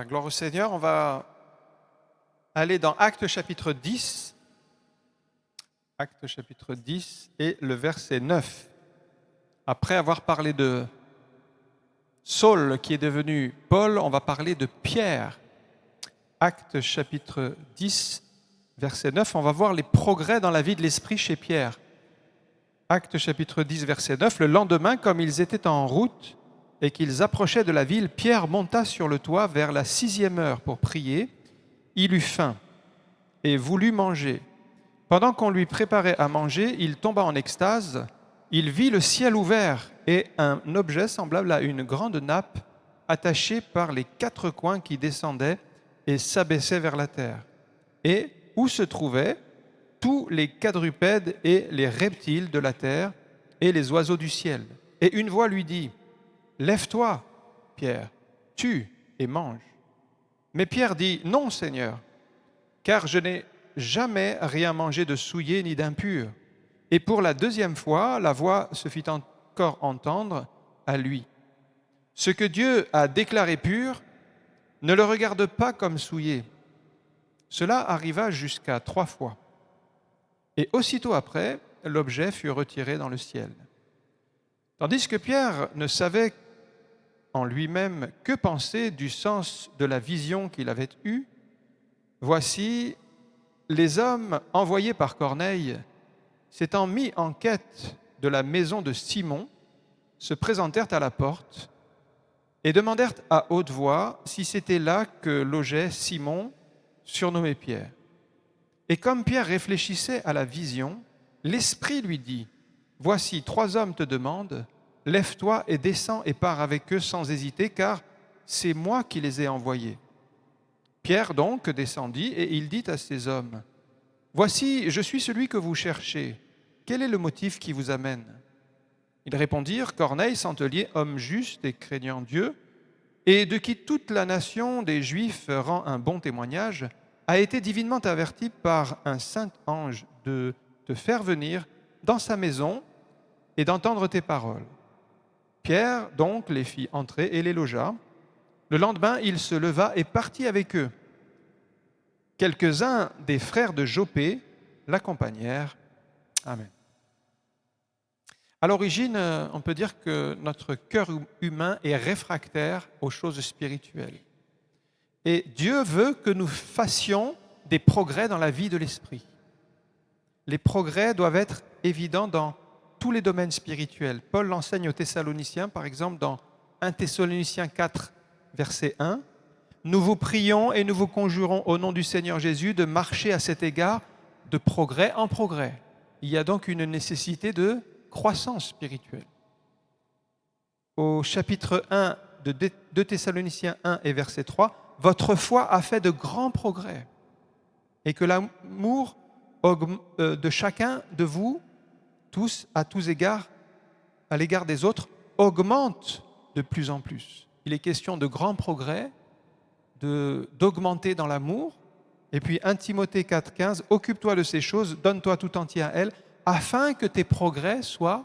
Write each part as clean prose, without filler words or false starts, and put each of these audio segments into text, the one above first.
Gloire au Seigneur. On va aller dans Actes chapitre 10. Actes chapitre 10 et le verset 9. Après avoir parlé de Saul qui est devenu Paul, on va parler de Pierre. Actes chapitre 10, verset 9. On va voir les progrès dans la vie de l'esprit chez Pierre. Actes chapitre 10, verset 9. Le lendemain, comme ils étaient en route et qu'ils approchaient de la ville, Pierre monta sur le toit vers la 6e heure pour prier. Il eut faim et voulut manger. Pendant qu'on lui préparait à manger, il tomba en extase. Il vit le ciel ouvert et un objet semblable à une grande nappe attachée par les 4 coins qui descendait et s'abaissait vers la terre. Et où se trouvaient tous les quadrupèdes et les reptiles de la terre et les oiseaux du ciel. Et une voix lui dit : « Lève-toi, Pierre, tue et mange. » Mais Pierre dit : « Non, Seigneur, car je n'ai jamais rien mangé de souillé ni d'impur. » Et pour la 2e fois, la voix se fit encore entendre à lui : « Ce que Dieu a déclaré pur, ne le regarde pas comme souillé. » Cela arriva jusqu'à 3 fois. Et aussitôt après, l'objet fut retiré dans le ciel. Tandis que Pierre ne savait en lui-même que penser du sens de la vision qu'il avait eue, voici, les hommes envoyés par Corneille, s'étant mis en quête de la maison de Simon, se présentèrent à la porte et demandèrent à haute voix si c'était là que logeait Simon, surnommé Pierre. Et comme Pierre réfléchissait à la vision, l'Esprit lui dit : « Voici, 3 hommes te demandent, lève-toi et descends et pars avec eux sans hésiter, car c'est moi qui les ai envoyés. » Pierre donc descendit et il dit à ces hommes : « Voici, je suis celui que vous cherchez. Quel est le motif qui vous amène ?» Ils répondirent : « Corneille, centelier, homme juste et craignant Dieu, et de qui toute la nation des Juifs rend un bon témoignage, a été divinement averti par un saint ange de te faire venir dans sa maison et d'entendre tes paroles. » Pierre donc les fit entrer et les logea. Le lendemain, il se leva et partit avec eux. Quelques-uns des frères de Joppé l'accompagnèrent. Amen. À l'origine, on peut dire que notre cœur humain est réfractaire aux choses spirituelles. Et Dieu veut que nous fassions des progrès dans la vie de l'esprit. Les progrès doivent être évidents dans tous les domaines spirituels. Paul l'enseigne aux Thessaloniciens, par exemple, dans 1 Thessaloniciens 4, verset 1. « Nous vous prions et nous vous conjurons au nom du Seigneur Jésus de marcher à cet égard de progrès en progrès. » Il y a donc une nécessité de croissance spirituelle. Au chapitre 1 de 2 Thessaloniciens 1 et verset 3, « Votre foi a fait de grands progrès et que l'amour de chacun de vous, tous, à tous égards, à l'égard des autres, augmente de plus en plus. » Il est question de grands progrès, d'augmenter dans l'amour. Et puis 1 Timothée 4, 15, « Occupe-toi de ces choses, donne-toi tout entier à elles, afin que tes progrès soient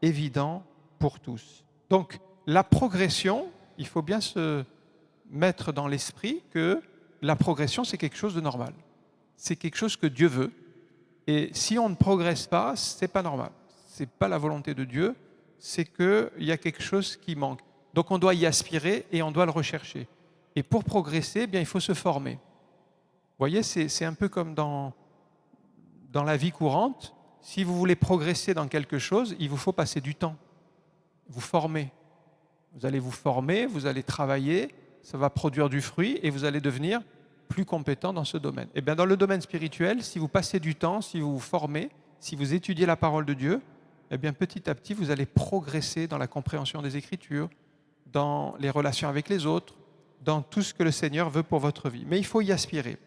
évidents pour tous. » Donc, la progression, il faut bien se mettre dans l'esprit que la progression, c'est quelque chose de normal. C'est quelque chose que Dieu veut. Et si on ne progresse pas, ce n'est pas normal. Ce n'est pas la volonté de Dieu, c'est qu'il y a quelque chose qui manque. Donc on doit y aspirer et on doit le rechercher. Et pour progresser, eh bien, il faut se former. Vous voyez, c'est un peu comme dans la vie courante. Si vous voulez progresser dans quelque chose, il vous faut passer du temps. Vous former. Vous allez vous former, vous allez travailler, ça va produire du fruit et vous allez devenir plus compétent dans ce domaine. Et bien dans le domaine spirituel, si vous passez du temps, si vous vous formez, si vous étudiez la parole de Dieu, eh bien petit à petit, vous allez progresser dans la compréhension des Écritures, dans les relations avec les autres, dans tout ce que le Seigneur veut pour votre vie. Mais il faut y aspirer.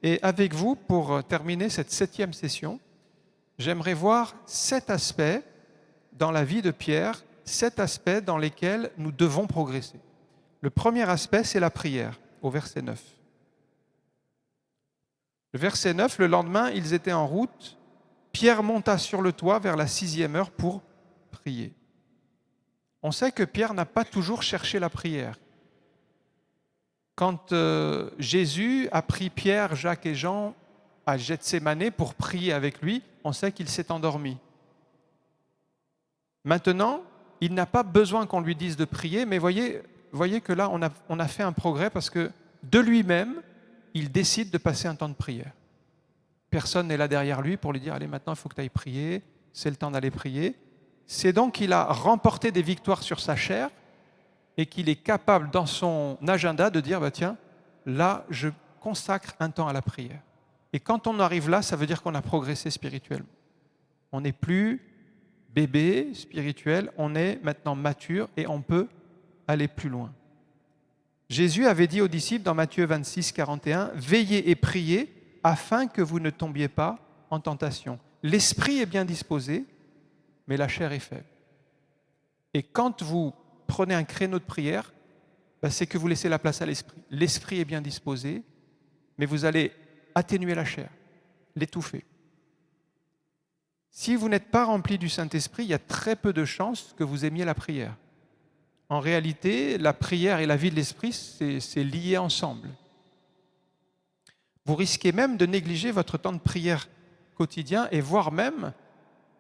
Et avec vous, pour terminer cette 7e session, j'aimerais voir 7 aspects dans la vie de Pierre, 7 aspects dans lesquels nous devons progresser. Le premier aspect, c'est la prière, au verset 9. Le verset 9, le lendemain, ils étaient en route. Pierre monta sur le toit vers la 6e heure pour prier. On sait que Pierre n'a pas toujours cherché la prière. Quand Jésus a pris Pierre, Jacques et Jean à Gethsémanée pour prier avec lui, on sait qu'il s'est endormi. Maintenant, il n'a pas besoin qu'on lui dise de prier, mais voyez que là, on a fait un progrès parce que de lui-même, il décide de passer un temps de prière. Personne n'est là derrière lui pour lui dire « Allez, maintenant, il faut que tu ailles prier, c'est le temps d'aller prier ». C'est donc qu'il a remporté des victoires sur sa chair et qu'il est capable, dans son agenda, de dire bah, « Tiens, là, je consacre un temps à la prière ». Et quand on arrive là, ça veut dire qu'on a progressé spirituellement. On n'est plus bébé spirituel, on est maintenant mature et on peut aller plus loin. Jésus avait dit aux disciples dans Matthieu 26, 41, « Veillez et priez afin que vous ne tombiez pas en tentation. L'esprit est bien disposé, mais la chair est faible. » Et quand vous prenez un créneau de prière, c'est que vous laissez la place à l'esprit. L'esprit est bien disposé, mais vous allez atténuer la chair, l'étouffer. Si vous n'êtes pas rempli du Saint-Esprit, il y a très peu de chances que vous aimiez la prière. En réalité, la prière et la vie de l'esprit, c'est lié ensemble. Vous risquez même de négliger votre temps de prière quotidien et voire même,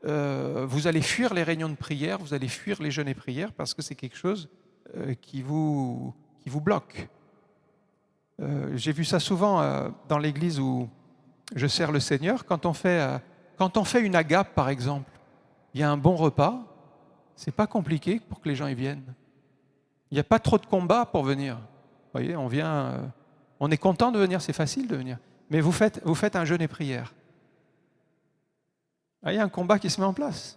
vous allez fuir les réunions de prière, vous allez fuir les jeûnes et prières parce que c'est quelque chose qui vous bloque. J'ai vu ça souvent dans l'église où je sers le Seigneur. Quand on fait une agape, par exemple, il y a un bon repas, c'est pas compliqué pour que les gens y viennent. Il n'y a pas trop de combat pour venir. Vous voyez, on vient, on est content de venir, c'est facile de venir. Mais vous faites un jeûne et prière. Il y a un combat qui se met en place.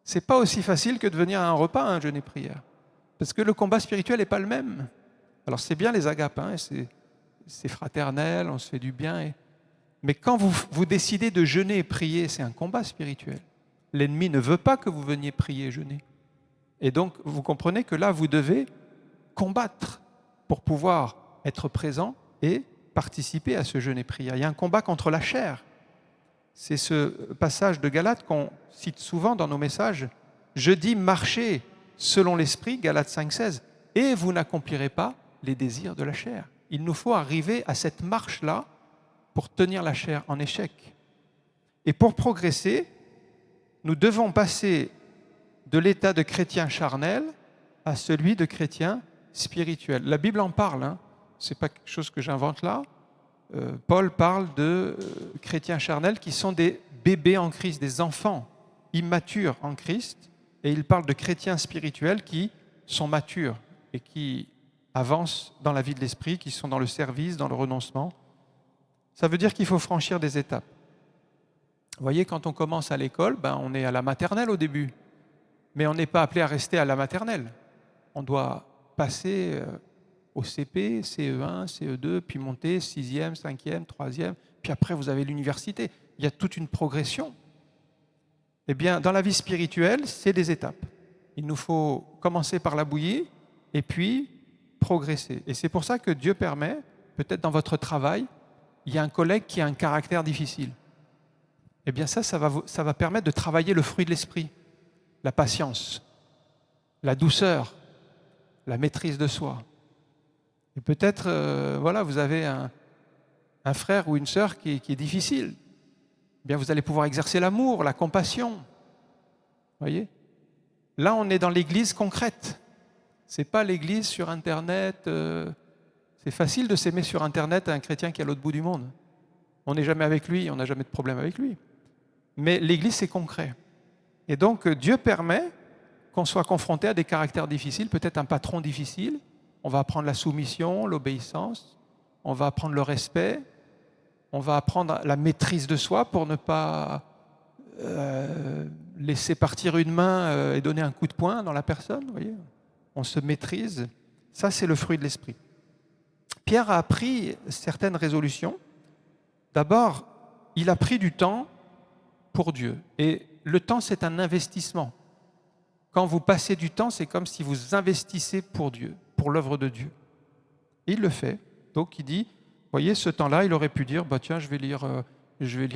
C'est pas aussi facile que de venir à un repas, un jeûne et prière. Parce que le combat spirituel n'est pas le même. Alors c'est bien les agapes, hein, c'est fraternel, on se fait du bien. Mais quand vous décidez de jeûner et prier, c'est un combat spirituel. L'ennemi ne veut pas que vous veniez prier et jeûner. Et donc, vous comprenez que là, vous devez combattre pour pouvoir être présent et participer à ce jeûne et prière. Il y a un combat contre la chair. C'est ce passage de Galates qu'on cite souvent dans nos messages. Je dis marchez selon l'esprit, Galates 5,16, et vous n'accomplirez pas les désirs de la chair. Il nous faut arriver à cette marche-là pour tenir la chair en échec. Et pour progresser, nous devons passer de l'état de chrétien charnel à celui de chrétien spirituel. La Bible en parle, hein. Ce n'est pas quelque chose que j'invente là. Paul parle de chrétiens charnels qui sont des bébés en Christ, des enfants immatures en Christ, et il parle de chrétiens spirituels qui sont matures et qui avancent dans la vie de l'esprit, qui sont dans le service, dans le renoncement. Ça veut dire qu'il faut franchir des étapes. Vous voyez, quand on commence à l'école, on est à la maternelle au début, mais on n'est pas appelé à rester à la maternelle. On doit passer au CP, CE1, CE2, puis monter 6e, 5e, 3e, puis après vous avez l'université. Il y a toute une progression. Eh bien, dans la vie spirituelle, c'est des étapes. Il nous faut commencer par la bouillie et puis progresser. Et c'est pour ça que Dieu permet, peut-être dans votre travail, il y a un collègue qui a un caractère difficile. Eh bien ça va permettre de travailler le fruit de l'esprit, la patience, la douceur, la maîtrise de soi. Et peut-être, vous avez un frère ou une sœur qui est difficile. Eh bien, vous allez pouvoir exercer l'amour, la compassion. Vous voyez ? Là, on est dans l'église concrète. Ce n'est pas l'église sur Internet. C'est facile de s'aimer sur Internet à un chrétien qui est à l'autre bout du monde. On n'est jamais avec lui, on n'a jamais de problème avec lui. Mais l'église, c'est concret. Et donc, Dieu permet qu'on soit confronté à des caractères difficiles, peut-être un patron difficile. On va apprendre la soumission, l'obéissance, on va apprendre le respect, on va apprendre la maîtrise de soi pour ne pas laisser partir une main et donner un coup de poing dans la personne. Vous voyez, on se maîtrise. Ça, c'est le fruit de l'esprit. Pierre a appris certaines résolutions. D'abord, il a pris du temps pour Dieu. Et le temps, c'est un investissement. Quand vous passez du temps, c'est comme si vous investissez pour Dieu, pour l'œuvre de Dieu. Et il le fait. Donc il dit, vous voyez, ce temps-là, il aurait pu dire, tiens, je vais lire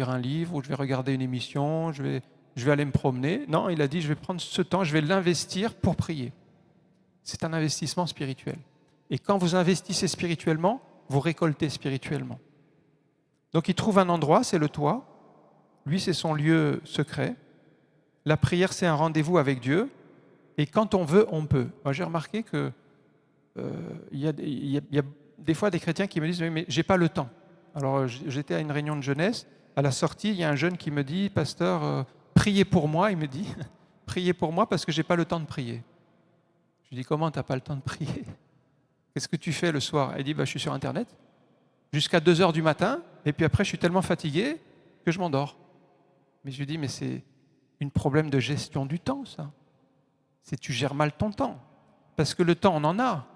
un livre, ou je vais regarder une émission, je vais aller me promener. Non, il a dit, je vais prendre ce temps, je vais l'investir pour prier. C'est un investissement spirituel. Et quand vous investissez spirituellement, vous récoltez spirituellement. Donc il trouve un endroit, c'est le toit. Lui, c'est son lieu secret. La prière, c'est un rendez-vous avec Dieu. Et quand on veut, on peut. Moi, j'ai remarqué que il y a des fois des chrétiens qui me disent mais j'ai pas le temps. Alors j'étais à une réunion de jeunesse. À la sortie, il y a un jeune qui me dit pasteur, priez pour moi. Il me dit priez pour moi parce que j'ai pas le temps de prier. Je lui dis comment t'as pas le temps de prier? Qu'est-ce que tu fais le soir? Il dit je suis sur internet jusqu'à 2h du matin et puis après je suis tellement fatigué que je m'endors. Mais je lui dis mais c'est un problème de gestion du temps ça. C'est tu gères mal ton temps parce que le temps on en a.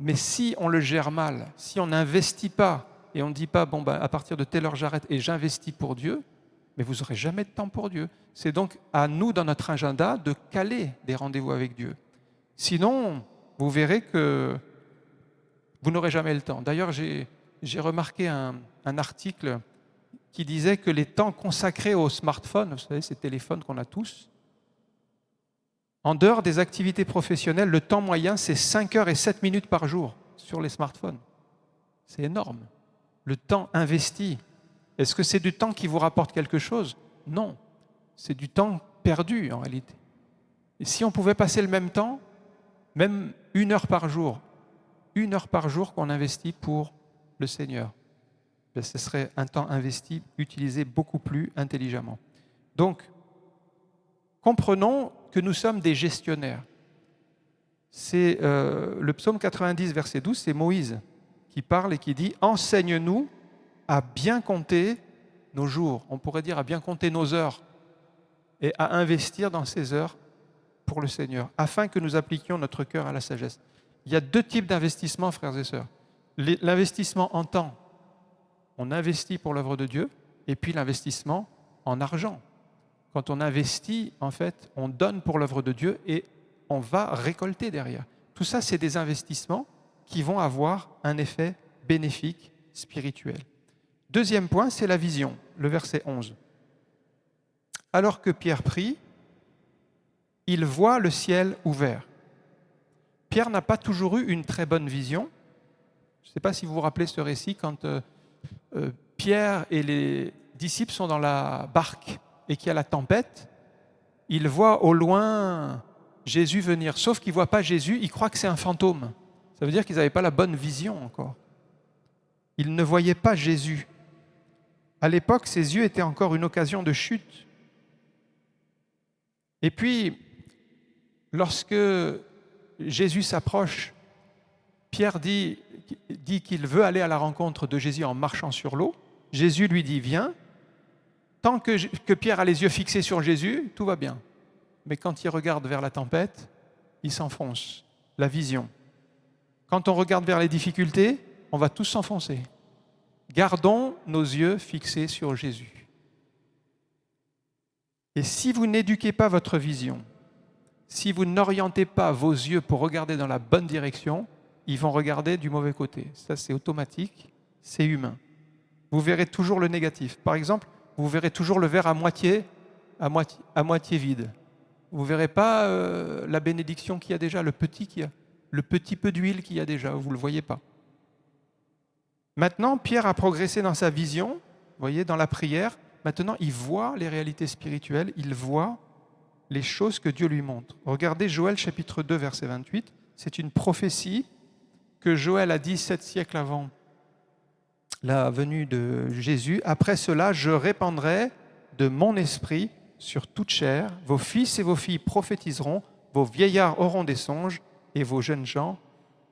Mais si on le gère mal, si on n'investit pas et on ne dit pas à partir de telle heure j'arrête et j'investis pour Dieu, mais vous n'aurez jamais de temps pour Dieu. C'est donc à nous dans notre agenda de caler des rendez-vous avec Dieu. Sinon, vous verrez que vous n'aurez jamais le temps. D'ailleurs, j'ai remarqué un article qui disait que les temps consacrés au smartphone, vous savez, ces téléphones qu'on a tous, en dehors des activités professionnelles, le temps moyen, c'est 5 heures et 7 minutes par jour sur les smartphones. C'est énorme. Le temps investi. Est-ce que c'est du temps qui vous rapporte quelque chose? Non. C'est du temps perdu en réalité. Et si on pouvait passer le même temps, même 1 heure par jour, 1 heure par jour qu'on investit pour le Seigneur, ce serait un temps investi, utilisé beaucoup plus intelligemment. Donc, comprenons que nous sommes des gestionnaires. C'est le psaume 90, verset 12, c'est Moïse qui parle et qui dit « Enseigne-nous à bien compter nos jours ». On pourrait dire à bien compter nos heures et à investir dans ces heures pour le Seigneur, afin que nous appliquions notre cœur à la sagesse. Il y a 2 types d'investissements, frères et sœurs. L'investissement en temps, on investit pour l'œuvre de Dieu, et puis l'investissement en argent. Quand on investit, en fait, on donne pour l'œuvre de Dieu et on va récolter derrière. Tout ça, c'est des investissements qui vont avoir un effet bénéfique spirituel. Deuxième point, c'est la vision, le verset 11. Alors que Pierre prie, il voit le ciel ouvert. Pierre n'a pas toujours eu une très bonne vision. Je ne sais pas si vous vous rappelez ce récit, quand Pierre et les disciples sont dans la barque et qu'il y a la tempête, il voit au loin Jésus venir. Sauf qu'il ne voit pas Jésus, il croit que c'est un fantôme. Ça veut dire qu'ils n'avaient pas la bonne vision encore. Ils ne voyaient pas Jésus. À l'époque, ses yeux étaient encore une occasion de chute. Et puis, lorsque Jésus s'approche, Pierre dit qu'il veut aller à la rencontre de Jésus en marchant sur l'eau. Jésus lui dit « Viens ». Tant que Pierre a les yeux fixés sur Jésus, tout va bien. Mais quand il regarde vers la tempête, il s'enfonce. La vision. Quand on regarde vers les difficultés, on va tous s'enfoncer. Gardons nos yeux fixés sur Jésus. Et si vous n'éduquez pas votre vision, si vous n'orientez pas vos yeux pour regarder dans la bonne direction, ils vont regarder du mauvais côté. Ça, c'est automatique, c'est humain. Vous verrez toujours le négatif. Par exemple, vous verrez toujours le verre à moitié vide. Vous ne verrez pas la bénédiction qu'il y a déjà, le petit peu d'huile qu'il y a déjà, vous ne le voyez pas. Maintenant, Pierre a progressé dans sa vision, vous voyez, dans la prière. Maintenant, il voit les réalités spirituelles, il voit les choses que Dieu lui montre. Regardez Joël chapitre 2, verset 28. C'est une prophétie que Joël a dit 7 siècles avant la venue de Jésus. Après cela, je répandrai de mon esprit sur toute chair. Vos fils et vos filles prophétiseront, vos vieillards auront des songes et vos jeunes gens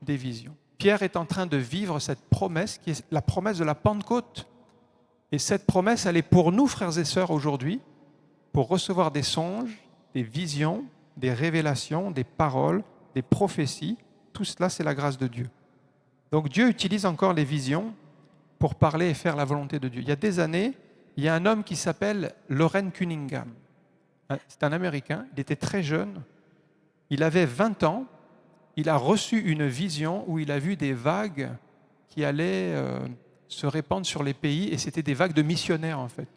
des visions. Pierre est en train de vivre cette promesse qui est la promesse de la Pentecôte. Et cette promesse, elle est pour nous, frères et sœurs, aujourd'hui, pour recevoir des songes, des visions, des révélations, des paroles, des prophéties. Tout cela, c'est la grâce de Dieu. Donc Dieu utilise encore les visions pour parler et faire la volonté de Dieu. Il y a des années, il y a un homme qui s'appelle Loren Cunningham. C'est un Américain, il était très jeune, il avait 20 ans, il a reçu une vision où il a vu des vagues qui allaient se répandre sur les pays, et c'était des vagues de missionnaires en fait.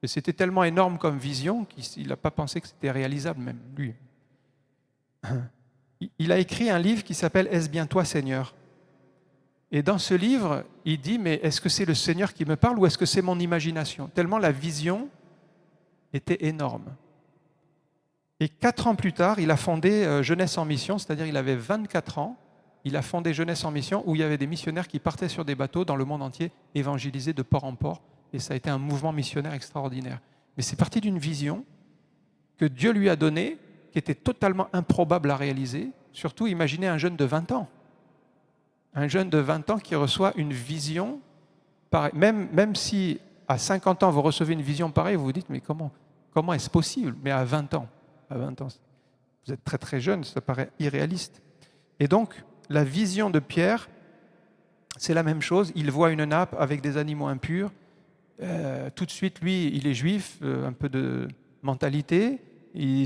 Et c'était tellement énorme comme vision qu'il n'a pas pensé que c'était réalisable même, lui. Il a écrit un livre qui s'appelle « Est-ce bien toi, Seigneur ?» Et dans ce livre, il dit « Mais est-ce que c'est le Seigneur qui me parle ou est-ce que c'est mon imagination ?» Tellement la vision était énorme. Et 4 ans plus tard, il a fondé Jeunesse en Mission, c'est-à-dire il avait 24 ans. Il a fondé Jeunesse en Mission où il y avait des missionnaires qui partaient sur des bateaux dans le monde entier, évangéliser de port en port. Et ça a été un mouvement missionnaire extraordinaire. Mais c'est parti d'une vision que Dieu lui a donnée, qui était totalement improbable à réaliser. Surtout, imaginez un jeune de 20 ans. Un jeune de 20 ans qui reçoit une vision pareille. Même si à 50 ans, vous recevez une vision pareille, vous vous dites, mais comment est-ce possible? Mais à 20 ans, vous êtes très très jeune, ça paraît irréaliste. Et donc, la vision de Pierre, c'est la même chose. Il voit une nappe avec des animaux impurs. Tout de suite, lui, il est juif, un peu de mentalité.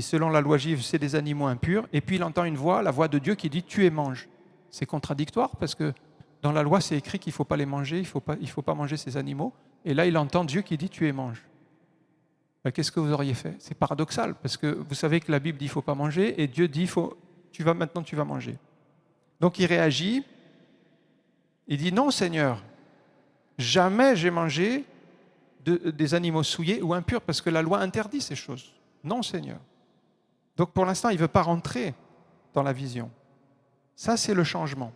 Selon la loi juive, c'est des animaux impurs. Et puis, il entend une voix, la voix de Dieu qui dit « tue et mange ». C'est contradictoire parce que dans la loi, c'est écrit qu'il ne faut pas les manger, il ne faut pas manger ces animaux. Et là, il entend Dieu qui dit « tue et mange ». Qu'est-ce que vous auriez fait? C'est paradoxal parce que vous savez que la Bible dit « il ne faut pas manger » et Dieu dit maintenant tu vas manger. Donc il réagit, il dit « Non Seigneur, jamais j'ai mangé des animaux souillés ou impurs parce que la loi interdit ces choses. Non Seigneur. » Donc pour l'instant, il ne veut pas rentrer dans la vision. Ça, c'est le changement.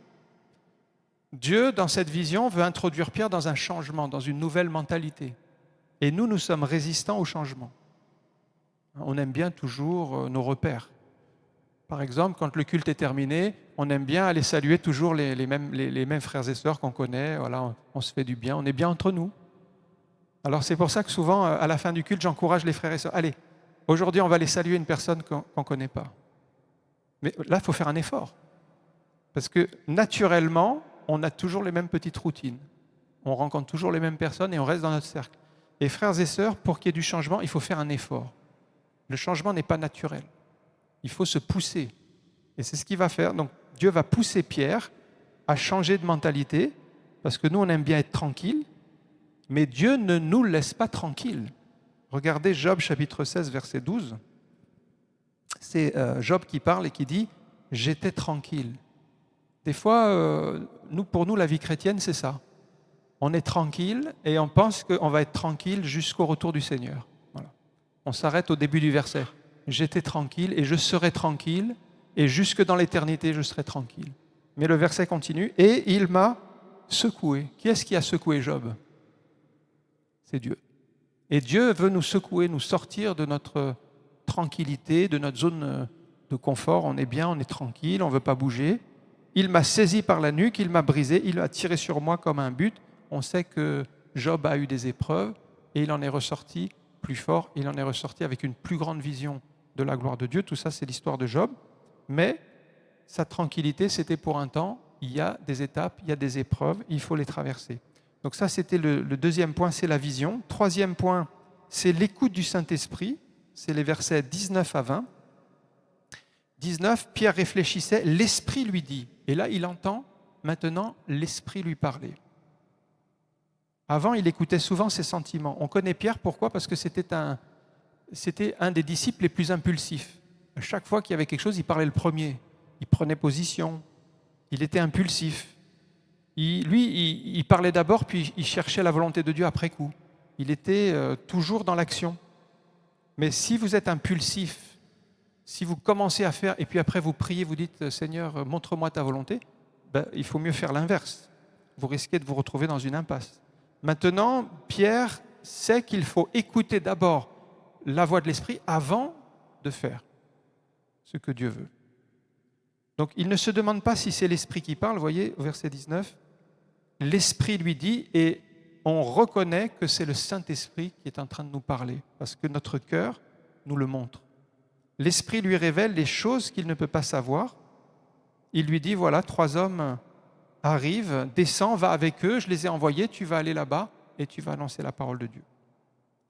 Dieu, dans cette vision, veut introduire Pierre dans un changement, dans une nouvelle mentalité. Et nous sommes résistants au changement. On aime bien toujours nos repères. Par exemple, quand le culte est terminé, on aime bien aller saluer toujours les mêmes frères et sœurs qu'on connaît. Voilà, on se fait du bien, on est bien entre nous. Alors c'est pour ça que souvent, à la fin du culte, j'encourage les frères et sœurs. Allez, aujourd'hui, on va aller saluer une personne qu'on ne connaît pas. Mais là, il faut faire un effort. Parce que naturellement, on a toujours les mêmes petites routines. On rencontre toujours les mêmes personnes et on reste dans notre cercle. Et frères et sœurs, pour qu'il y ait du changement, il faut faire un effort. Le changement n'est pas naturel. Il faut se pousser. Et c'est ce qu'il va faire. Donc Dieu va pousser Pierre à changer de mentalité, parce que nous, on aime bien être tranquille, mais Dieu ne nous laisse pas tranquilles. Regardez Job chapitre 16, verset 12. C'est Job qui parle et qui dit « J'étais tranquille ». Des fois, pour nous, la vie chrétienne, c'est ça. On est tranquille et on pense qu'on va être tranquille jusqu'au retour du Seigneur. Voilà. On s'arrête au début du verset. J'étais tranquille et je serai tranquille et jusque dans l'éternité, je serai tranquille. Mais le verset continue et il m'a secoué. Qui est-ce qui a secoué Job? C'est Dieu. Et Dieu veut nous secouer, nous sortir de notre tranquillité, de notre zone de confort. On est bien, on est tranquille, on ne veut pas bouger. Il m'a saisi par la nuque, il m'a brisé, il a tiré sur moi comme un but. On sait que Job a eu des épreuves et il en est ressorti plus fort, il en est ressorti avec une plus grande vision de la gloire de Dieu. Tout ça, c'est l'histoire de Job. Mais sa tranquillité, c'était pour un temps. Il y a des étapes, il y a des épreuves, il faut les traverser. Donc ça, c'était le deuxième point, c'est la vision. Troisième point, c'est l'écoute du Saint-Esprit. C'est les versets 19 à 20. 19, Pierre réfléchissait, l'Esprit lui dit. Et là, il entend maintenant l'Esprit lui parler. Avant, il écoutait souvent ses sentiments. On connaît Pierre, pourquoi? Parce que c'était un des disciples les plus impulsifs. À chaque fois qu'il y avait quelque chose, il parlait le premier. Il prenait position. Il était impulsif. Il parlait d'abord, puis il cherchait la volonté de Dieu après coup. Il était toujours dans l'action. Mais si vous êtes impulsif, si vous commencez à faire, et puis après vous priez, vous dites « Seigneur, montre-moi ta volonté », il faut mieux faire l'inverse. Vous risquez de vous retrouver dans une impasse. Maintenant, Pierre sait qu'il faut écouter d'abord la voix de l'Esprit avant de faire ce que Dieu veut. Donc, il ne se demande pas si c'est l'Esprit qui parle, vous voyez, au verset 19, l'Esprit lui dit, et on reconnaît que c'est le Saint-Esprit qui est en train de nous parler, parce que notre cœur nous le montre. L'Esprit lui révèle les choses qu'il ne peut pas savoir. Il lui dit, voilà, 3 hommes arrivent, descends, va avec eux, je les ai envoyés, tu vas aller là-bas et tu vas annoncer la parole de Dieu.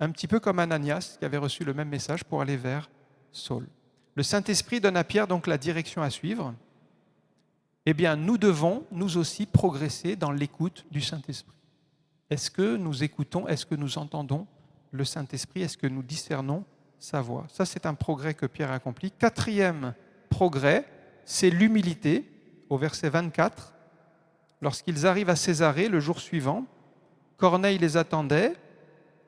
Un petit peu comme Ananias qui avait reçu le même message pour aller vers Saul. Le Saint-Esprit donne à Pierre donc la direction à suivre. Eh bien, nous devons, nous aussi, progresser dans l'écoute du Saint-Esprit. Est-ce que nous écoutons, est-ce que nous entendons le Saint-Esprit, est-ce que nous discernons sa voix? Ça, c'est un progrès que Pierre accomplit. 4e progrès, c'est l'humilité. Au verset 24, lorsqu'ils arrivent à Césarée le jour suivant, Corneille les attendait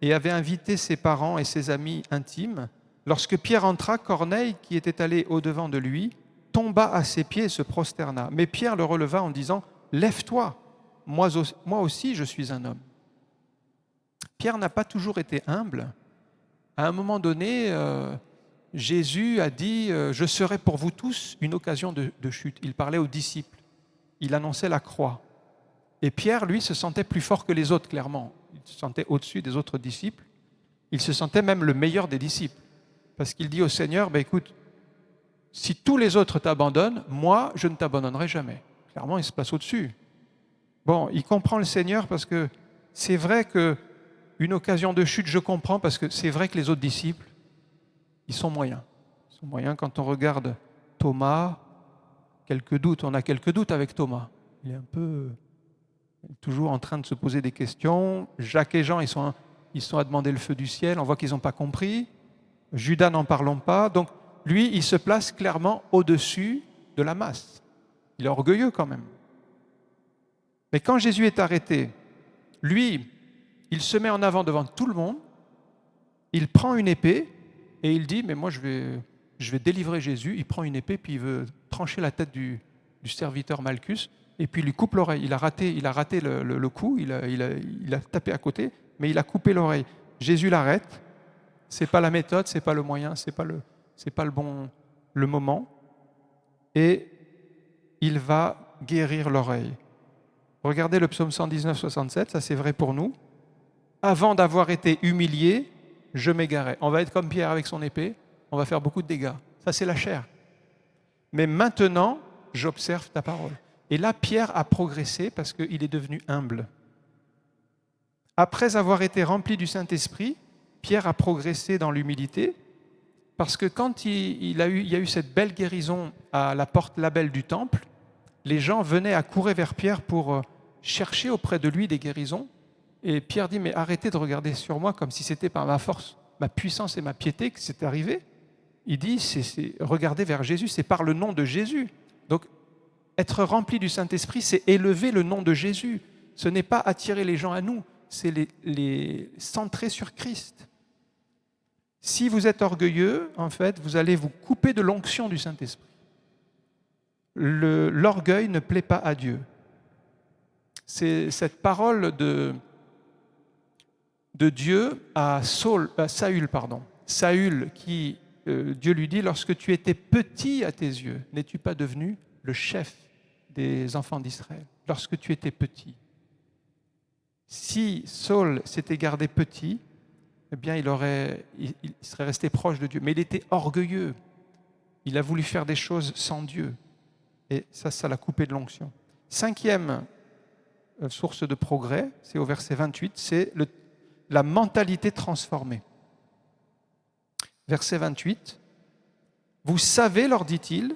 et avait invité ses parents et ses amis intimes. Lorsque Pierre entra, Corneille, qui était allé au-devant de lui, tomba à ses pieds et se prosterna. Mais Pierre le releva en disant « Lève-toi, moi aussi je suis un homme ». Pierre n'a pas toujours été humble. À un moment donné, Jésus a dit « Je serai pour vous tous une occasion de chute ». Il parlait aux disciples. Il annonçait la croix. Et Pierre, lui, se sentait plus fort que les autres, clairement. Il se sentait au-dessus des autres disciples. Il se sentait même le meilleur des disciples. Parce qu'il dit au Seigneur, écoute, si tous les autres t'abandonnent, moi, je ne t'abandonnerai jamais. Clairement, il se place au-dessus. Bon, il comprend le Seigneur parce que c'est vrai qu'une occasion de chute, je comprends, parce que c'est vrai que les autres disciples, ils sont moyens. Ils sont moyens quand on regarde Thomas, quelques doutes. On a quelques doutes avec Thomas. Il est un peu toujours en train de se poser des questions. Jacques et Jean, ils sont à demander le feu du ciel. On voit qu'ils n'ont pas compris. Judas, n'en parlons pas. Donc, lui, il se place clairement au-dessus de la masse. Il est orgueilleux quand même. Mais quand Jésus est arrêté, lui, il se met en avant devant tout le monde. Il prend une épée et il dit, mais moi, je vais délivrer Jésus. Il prend une épée, puis il veut trancher la tête du serviteur Malchus, et puis il lui coupe l'oreille. Il a raté le coup, il a tapé à côté, mais il a coupé l'oreille. Jésus l'arrête. C'est pas la méthode, c'est pas le moyen, c'est pas le moment. Et il va guérir l'oreille. Regardez le psaume 119, 67, ça c'est vrai pour nous. Avant d'avoir été humilié, je m'égarais. On va être comme Pierre avec son épée, on va faire beaucoup de dégâts. Ça c'est la chair. Mais maintenant, j'observe ta parole. Et là, Pierre a progressé parce qu'il est devenu humble. Après avoir été rempli du Saint-Esprit, Pierre a progressé dans l'humilité parce que quand il y a eu cette belle guérison à la porte labelle du temple, les gens venaient à courir vers Pierre pour chercher auprès de lui des guérisons. Et Pierre dit, mais arrêtez de regarder sur moi comme si c'était par ma force, ma puissance et ma piété que c'est arrivé. Il dit, regardez vers Jésus, c'est par le nom de Jésus. Donc, être rempli du Saint-Esprit, c'est élever le nom de Jésus. Ce n'est pas attirer les gens à nous, c'est les centrer sur Christ. Si vous êtes orgueilleux, en fait, vous allez vous couper de l'onction du Saint-Esprit. L'orgueil ne plaît pas à Dieu. C'est cette parole de Dieu à Saül, qui, Dieu lui dit, lorsque tu étais petit à tes yeux, n'es-tu pas devenu le chef des enfants d'Israël? Lorsque tu étais petit. Si Saül s'était gardé petit, eh bien il serait resté proche de Dieu. Mais il était orgueilleux. Il a voulu faire des choses sans Dieu. Et ça l'a coupé de l'onction. Cinquième source de progrès, c'est au verset 28, c'est la mentalité transformée. Verset 28, « Vous savez, leur dit-il,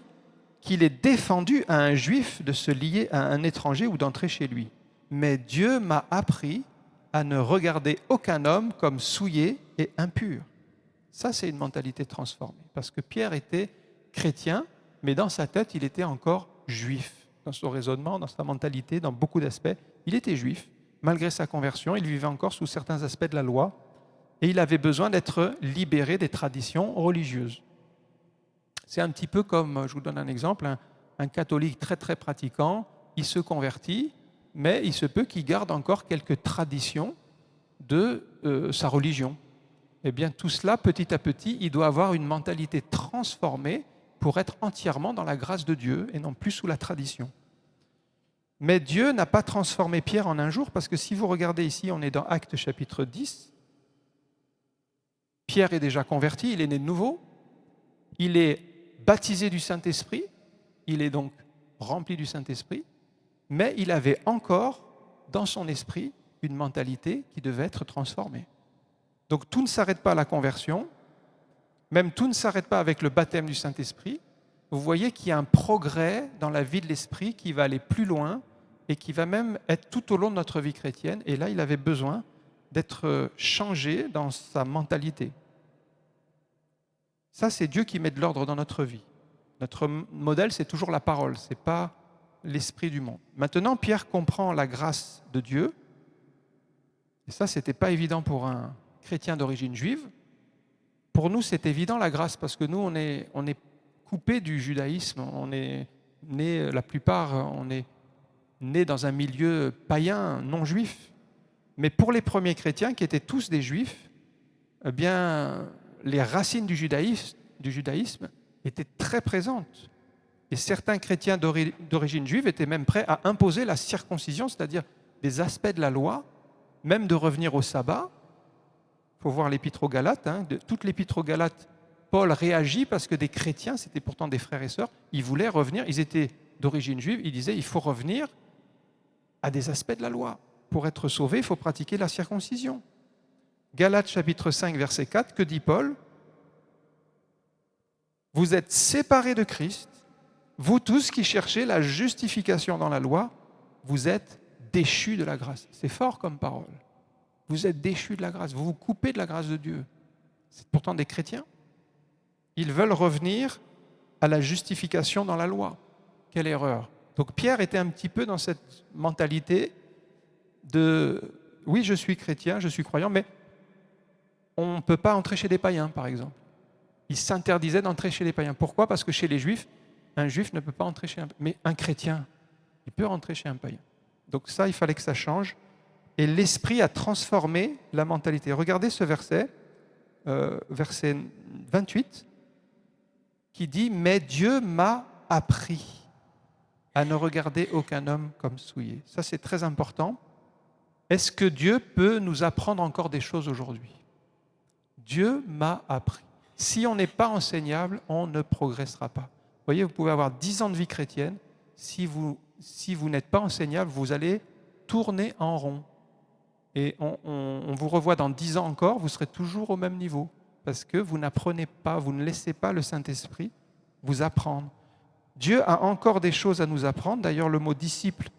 qu'il est défendu à un juif de se lier à un étranger ou d'entrer chez lui. Mais Dieu m'a appris à ne regarder aucun homme comme souillé et impur. » Ça, c'est une mentalité transformée. Parce que Pierre était chrétien, mais dans sa tête, il était encore juif. Dans son raisonnement, dans sa mentalité, dans beaucoup d'aspects, il était juif. Malgré sa conversion, il vivait encore sous certains aspects de la loi et il avait besoin d'être libéré des traditions religieuses. C'est un petit peu comme, je vous donne un exemple, un catholique très très pratiquant, il se convertit, mais il se peut qu'il garde encore quelques traditions de sa religion. Eh bien, tout cela, petit à petit, il doit avoir une mentalité transformée pour être entièrement dans la grâce de Dieu et non plus sous la tradition. Mais Dieu n'a pas transformé Pierre en un jour, parce que si vous regardez ici, on est dans Actes chapitre 10, Pierre est déjà converti, il est né de nouveau, il est baptisé du Saint-Esprit, il est donc rempli du Saint-Esprit, mais il avait encore dans son esprit une mentalité qui devait être transformée. Donc tout ne s'arrête pas à la conversion, même tout ne s'arrête pas avec le baptême du Saint-Esprit. Vous voyez qu'il y a un progrès dans la vie de l'esprit qui va aller plus loin et qui va même être tout au long de notre vie chrétienne. Et là, il avait besoin d'être changé dans sa mentalité. Ça, c'est Dieu qui met de l'ordre dans notre vie. Notre modèle, c'est toujours la parole, ce n'est pas l'esprit du monde. Maintenant, Pierre comprend la grâce de Dieu. Et ça, ce n'était pas évident pour un chrétien d'origine juive. Pour nous, c'est évident la grâce, parce que nous, on est coupé du judaïsme. On est né, la plupart, on est né dans un milieu païen, non juif. Mais pour les premiers chrétiens, qui étaient tous des juifs, eh bien, les racines du judaïsme étaient très présentes. Et certains chrétiens d'origine juive étaient même prêts à imposer la circoncision, c'est-à-dire des aspects de la loi, même de revenir au sabbat. Il faut voir l'épître aux Galates. De toute l'épître aux Galates, Paul réagit parce que des chrétiens, c'était pourtant des frères et sœurs, ils voulaient revenir, ils étaient d'origine juive, ils disaient il faut revenir à des aspects de la loi. Pour être sauvé, il faut pratiquer la circoncision. Galates chapitre 5, verset 4, que dit Paul ? Vous êtes séparés de Christ, vous tous qui cherchez la justification dans la loi, vous êtes déchus de la grâce. C'est fort comme parole. Vous êtes déchus de la grâce, vous vous coupez de la grâce de Dieu. C'est pourtant des chrétiens. Ils veulent revenir à la justification dans la loi. Quelle erreur. Donc Pierre était un petit peu dans cette mentalité de « oui, je suis chrétien, je suis croyant, mais on ne peut pas entrer chez les païens, par exemple. » Il s'interdisait d'entrer chez les païens. Pourquoi ? Parce que chez les juifs, un juif ne peut pas entrer chez un païen. Mais un chrétien, il peut rentrer chez un païen. Donc ça, il fallait que ça change. Et l'Esprit a transformé la mentalité. Regardez ce verset, verset 28, qui dit « Mais Dieu m'a appris à ne regarder aucun homme comme souillé. » Ça, c'est très important. Est-ce que Dieu peut nous apprendre encore des choses aujourd'hui ? Dieu m'a appris. Si on n'est pas enseignable, on ne progressera pas. Vous voyez, vous pouvez avoir 10 ans de vie chrétienne. Si vous n'êtes pas enseignable, vous allez tourner en rond. Et on vous revoit dans 10 ans encore, vous serez toujours au même niveau. Parce que vous n'apprenez pas, vous ne laissez pas le Saint-Esprit vous apprendre. Dieu a encore des choses à nous apprendre. D'ailleurs, le mot disciple,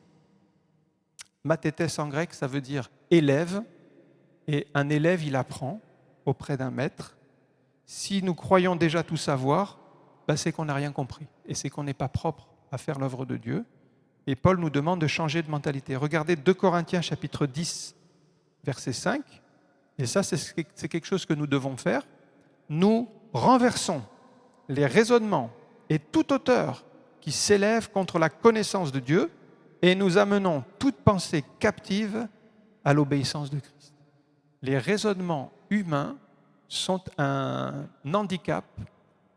mathétès en grec, ça veut dire élève. Et un élève, il apprend auprès d'un maître. Si nous croyons déjà tout savoir, c'est qu'on n'a rien compris. Et c'est qu'on n'est pas propre à faire l'œuvre de Dieu. Et Paul nous demande de changer de mentalité. Regardez 2 Corinthiens chapitre 10, verset 5. Et ça, c'est quelque chose que nous devons faire. Nous renversons les raisonnements et toute hauteur qui s'élève contre la connaissance de Dieu et nous amenons toute pensée captive à l'obéissance de Christ. Les raisonnements humains sont un handicap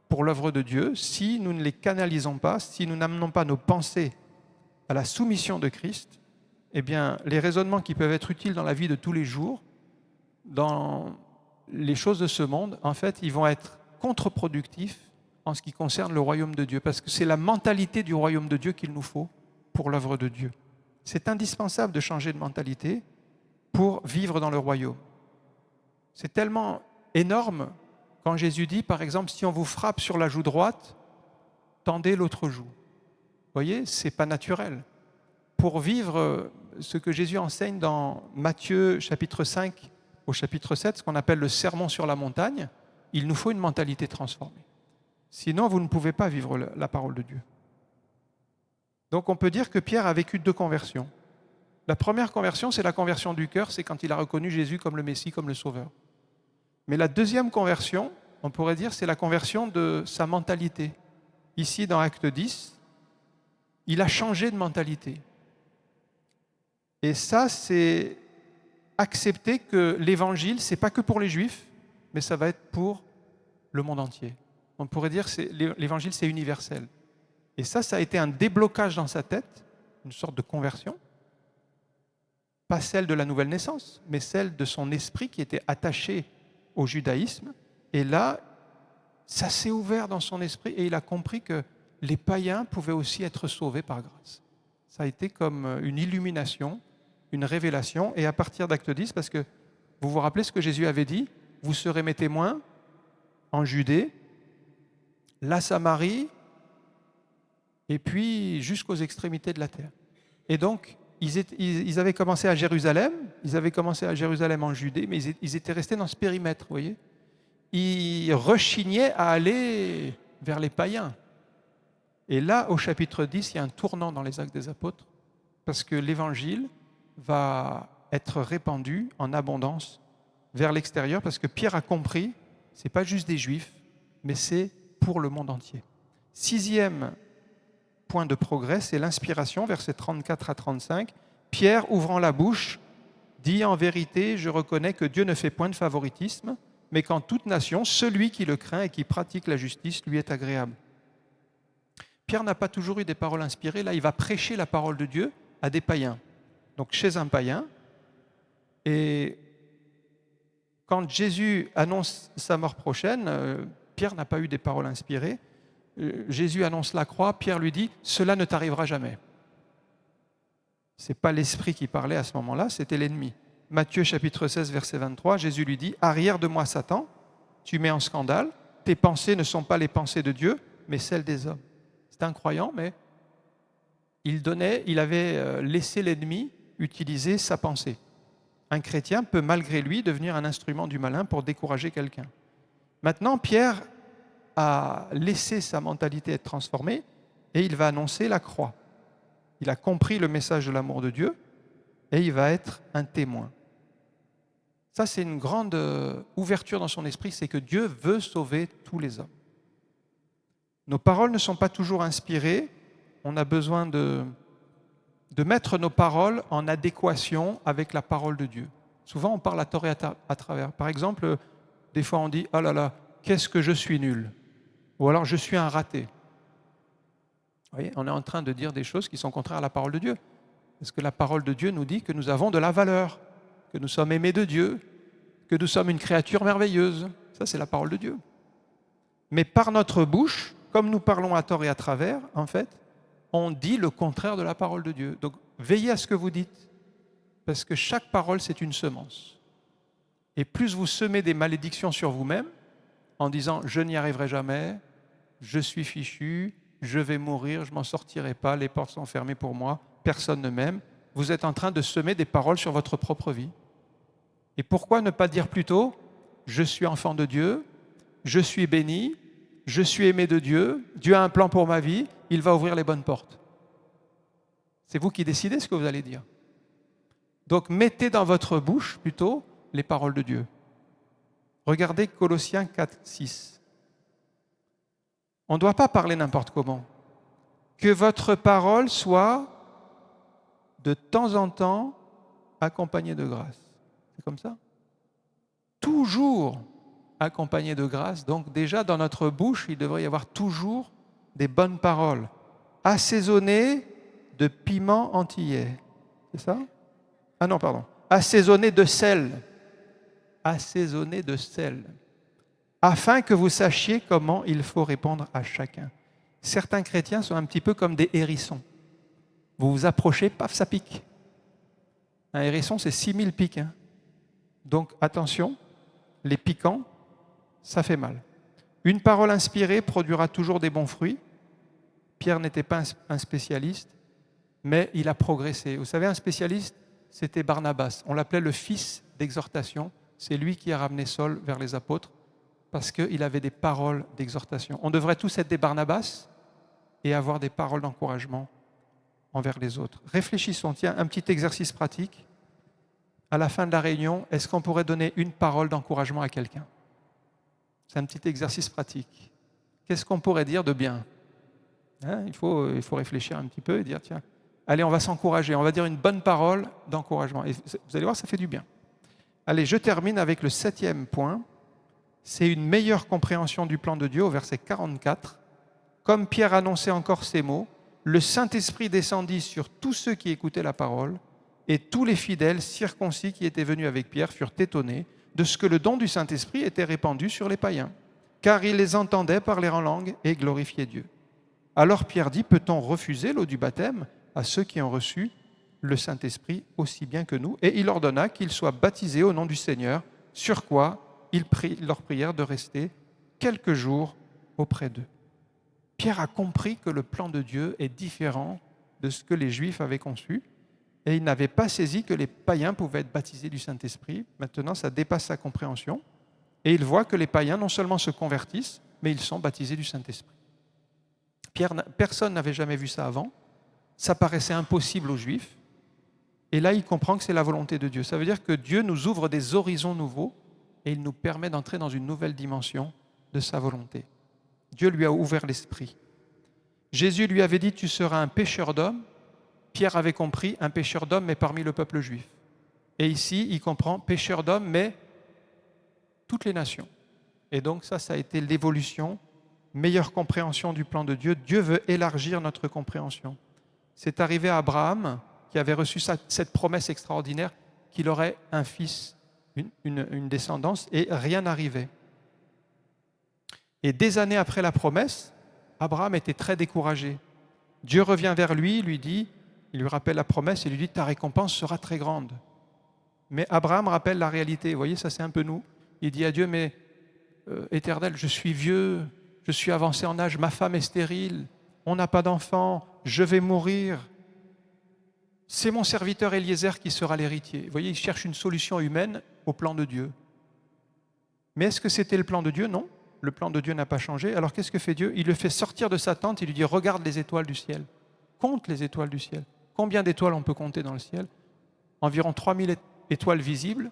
pour l'œuvre de Dieu si nous ne les canalisons pas, si nous n'amenons pas nos pensées à la soumission de Christ. Eh bien, les raisonnements qui peuvent être utiles dans la vie de tous les jours, dans les choses de ce monde, en fait, ils vont être contre-productifs en ce qui concerne le royaume de Dieu, parce que c'est la mentalité du royaume de Dieu qu'il nous faut pour l'œuvre de Dieu. C'est indispensable de changer de mentalité pour vivre dans le royaume. C'est tellement énorme quand Jésus dit, par exemple, si on vous frappe sur la joue droite, tendez l'autre joue. Vous voyez, ce n'est pas naturel. Pour vivre ce que Jésus enseigne dans Matthieu chapitre 5 au chapitre 7, ce qu'on appelle le sermon sur la montagne, il nous faut une mentalité transformée. Sinon, vous ne pouvez pas vivre la parole de Dieu. Donc on peut dire que Pierre a vécu 2 conversions. La première conversion, c'est la conversion du cœur, c'est quand il a reconnu Jésus comme le Messie, comme le Sauveur. Mais la deuxième conversion, on pourrait dire, c'est la conversion de sa mentalité. Ici, dans Acte 10, il a changé de mentalité. Et ça, c'est accepter que l'évangile, ce n'est pas que pour les Juifs, mais ça va être pour le monde entier. On pourrait dire que l'évangile, c'est universel. Et ça a été un déblocage dans sa tête, une sorte de conversion. Pas celle de la nouvelle naissance, mais celle de son esprit qui était attaché au judaïsme. Et là, ça s'est ouvert dans son esprit et il a compris que les païens pouvaient aussi être sauvés par grâce. Ça a été comme une illumination, une révélation. Et à partir d'Acte 10, parce que vous vous rappelez ce que Jésus avait dit, vous serez mes témoins en Judée, la Samarie, et puis jusqu'aux extrémités de la terre. Et donc, ils avaient commencé à Jérusalem, en Judée, mais ils étaient restés dans ce périmètre, vous voyez. Ils rechignaient à aller vers les païens. Et là, au chapitre 10, il y a un tournant dans les Actes des Apôtres, parce que l'Évangile va être répandu en abondance vers l'extérieur, parce que Pierre a compris, ce n'est pas juste des Juifs, mais c'est pour le monde entier. 6e point de progrès, c'est l'inspiration, versets 34 à 35. Pierre, ouvrant la bouche, dit en vérité, je reconnais que Dieu ne fait point de favoritisme, mais qu'en toute nation, celui qui le craint et qui pratique la justice lui est agréable. Pierre n'a pas toujours eu des paroles inspirées. Là, il va prêcher la parole de Dieu à des païens. Donc chez un païen. Et quand Jésus annonce sa mort prochaine, Pierre n'a pas eu des paroles inspirées. Jésus annonce la croix. Pierre lui dit, cela ne t'arrivera jamais. Ce n'est pas l'esprit qui parlait à ce moment-là, c'était l'ennemi. Matthieu chapitre 16, verset 23, Jésus lui dit, arrière de moi Satan, tu mets en scandale, tes pensées ne sont pas les pensées de Dieu, mais celles des hommes. C'est un croyant, mais il avait laissé l'ennemi utiliser sa pensée. Un chrétien peut malgré lui devenir un instrument du malin pour décourager quelqu'un. Maintenant, Pierre a laissé sa mentalité être transformée et il va annoncer la croix. Il a compris le message de l'amour de Dieu et il va être un témoin. Ça, c'est une grande ouverture dans son esprit, c'est que Dieu veut sauver tous les hommes. Nos paroles ne sont pas toujours inspirées. On a besoin de mettre nos paroles en adéquation avec la parole de Dieu. Souvent, on parle à tort et à travers. Par exemple, des fois, on dit « Oh là là, qu'est-ce que je suis nul » ou alors « Je suis un raté ». Vous voyez, on est en train de dire des choses qui sont contraires à la parole de Dieu. Parce que la parole de Dieu nous dit que nous avons de la valeur, que nous sommes aimés de Dieu, que nous sommes une créature merveilleuse. Ça, c'est la parole de Dieu. Mais par notre bouche, comme nous parlons à tort et à travers, en fait, on dit le contraire de la parole de Dieu. Donc, veillez à ce que vous dites, parce que chaque parole, c'est une semence. Et plus vous semez des malédictions sur vous-même, en disant « je n'y arriverai jamais »,« je suis fichu »,« je vais mourir, je ne m'en sortirai pas, les portes sont fermées pour moi, personne ne m'aime », vous êtes en train de semer des paroles sur votre propre vie. Et pourquoi ne pas dire plutôt « je suis enfant de Dieu, je suis béni, je suis aimé de Dieu, Dieu a un plan pour ma vie, il va ouvrir les bonnes portes ». C'est vous qui décidez ce que vous allez dire. Donc mettez dans votre bouche plutôt les paroles de Dieu. Regardez Colossiens 4, 6. On ne doit pas parler n'importe comment. Que votre parole soit de temps en temps accompagnée de grâce. C'est comme ça? Toujours accompagnée de grâce. Donc déjà dans notre bouche, il devrait y avoir toujours des bonnes paroles, assaisonnées de piment antillais. C'est ça? Ah non, pardon. Assaisonnées de sel. Assaisonnées de sel. Afin que vous sachiez comment il faut répondre à chacun. Certains chrétiens sont un petit peu comme des hérissons. Vous vous approchez, paf, ça pique. Un hérisson, c'est 6000 pics. Hein. Donc attention, les piquants, ça fait mal. Une parole inspirée produira toujours des bons fruits. Pierre n'était pas un spécialiste, mais il a progressé. Vous savez, un spécialiste, c'était Barnabas. On l'appelait le fils d'exhortation. C'est lui qui a ramené Saul vers les apôtres parce qu'il avait des paroles d'exhortation. On devrait tous être des Barnabas et avoir des paroles d'encouragement envers les autres. Réfléchissons, tiens, un petit exercice pratique. À la fin de la réunion, est-ce qu'on pourrait donner une parole d'encouragement à quelqu'un? C'est un petit exercice pratique. Qu'est-ce qu'on pourrait dire de bien? Hein, il faut réfléchir un petit peu et dire, tiens, allez, on va s'encourager, on va dire une bonne parole d'encouragement. Et vous allez voir, ça fait du bien. Allez, je termine avec le 7e point. C'est une meilleure compréhension du plan de Dieu au verset 44. Comme Pierre annonçait encore ces mots, le Saint-Esprit descendit sur tous ceux qui écoutaient la parole, et tous les fidèles circoncis qui étaient venus avec Pierre furent étonnés de ce que le don du Saint-Esprit était répandu sur les païens, car ils les entendaient parler en langue et glorifier Dieu. Alors Pierre dit, peut-on refuser l'eau du baptême à ceux qui ont reçu le Saint-Esprit aussi bien que nous? Et il ordonna qu'ils soient baptisés au nom du Seigneur, sur quoi ils leur prièrent de rester quelques jours auprès d'eux. Pierre a compris que le plan de Dieu est différent de ce que les Juifs avaient conçu, et il n'avait pas saisi que les païens pouvaient être baptisés du Saint-Esprit. Maintenant, ça dépasse sa compréhension, et il voit que les païens non seulement se convertissent, mais ils sont baptisés du Saint-Esprit. Personne n'avait jamais vu ça avant. Ça paraissait impossible aux Juifs. Et là, il comprend que c'est la volonté de Dieu. Ça veut dire que Dieu nous ouvre des horizons nouveaux et il nous permet d'entrer dans une nouvelle dimension de sa volonté. Dieu lui a ouvert l'esprit. Jésus lui avait dit « Tu seras un pêcheur d'hommes ». Pierre avait compris « Un pêcheur d'hommes, mais parmi le peuple juif ». Et ici, il comprend « Pêcheur d'hommes, mais toutes les nations ». Et donc ça a été l'évolution, meilleure compréhension du plan de Dieu. Dieu veut élargir notre compréhension. C'est arrivé à Abraham, qui avait reçu cette promesse extraordinaire qu'il aurait un fils, une descendance, et rien n'arrivait. Et des années après la promesse, Abraham était très découragé. Dieu revient vers lui, il lui rappelle la promesse et lui dit « Ta récompense sera très grande ». Mais Abraham rappelle la réalité. Vous voyez, ça c'est un peu nous. Il dit à Dieu « Mais Éternel, je suis vieux, je suis avancé en âge, ma femme est stérile, on n'a pas d'enfant, je vais mourir. C'est mon serviteur Eliezer qui sera l'héritier. » Vous voyez, il cherche une solution humaine au plan de Dieu. Mais est-ce que c'était le plan de Dieu? Non. Le plan de Dieu n'a pas changé. Alors qu'est-ce que fait Dieu? Il le fait sortir de sa tente, il lui dit « Regarde les étoiles du ciel. Compte les étoiles du ciel. » Combien d'étoiles on peut compter dans le ciel? Environ 3000 étoiles visibles.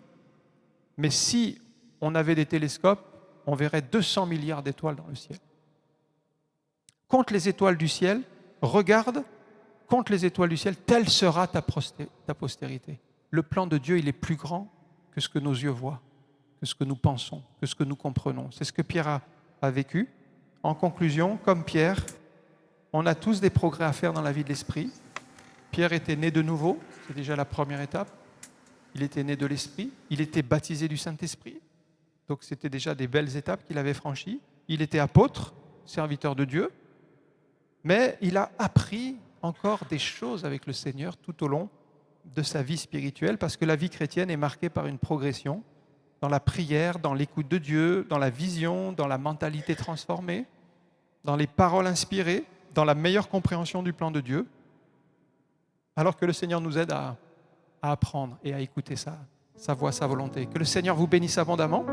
Mais si on avait des télescopes, on verrait 200 milliards d'étoiles dans le ciel. Compte les étoiles du ciel, regarde, compte les étoiles du ciel, telle sera ta postérité. Le plan de Dieu, il est plus grand que ce que nos yeux voient, que ce que nous pensons, que ce que nous comprenons. C'est ce que Pierre a vécu. En conclusion, comme Pierre, on a tous des progrès à faire dans la vie de l'esprit. Pierre était né de nouveau, c'est déjà la première étape. Il était né de l'esprit, il était baptisé du Saint-Esprit. Donc c'était déjà des belles étapes qu'il avait franchies. Il était apôtre, serviteur de Dieu, mais il a appris encore des choses avec le Seigneur tout au long de sa vie spirituelle, parce que la vie chrétienne est marquée par une progression dans la prière, dans l'écoute de Dieu, dans la vision, dans la mentalité transformée, dans les paroles inspirées, dans la meilleure compréhension du plan de Dieu, alors que le Seigneur nous aide à apprendre et à écouter sa voix, sa volonté. Que le Seigneur vous bénisse abondamment.